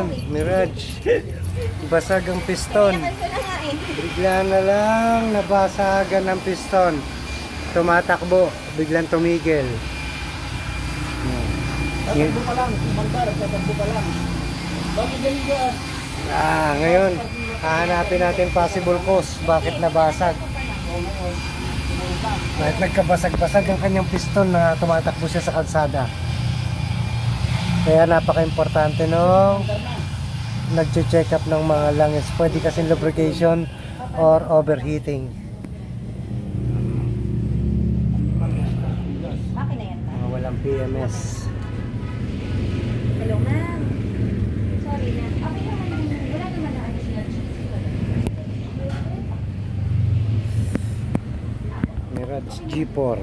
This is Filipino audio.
Ayun, Mirage. Basag ang piston. Bigla na lang nabasagan ang piston. Tumatakbo, biglang tumigil. Tatakbo pa lang, tatakbo pa lang. Bakit ganun ba? Ngayon, hahanapin natin possible cause bakit nabasag. Bakit nagkabasag-basag ang kanyang piston na tumatakbo siya sa kalsada. Kaya napaka-importante nung nag-check up ng mga langis. Pwede kasi lubrication or overheating. Walang PMS. Hello, ma'am. Sorry na. Okay naman. Wala naman na ano siya. Mirage G4.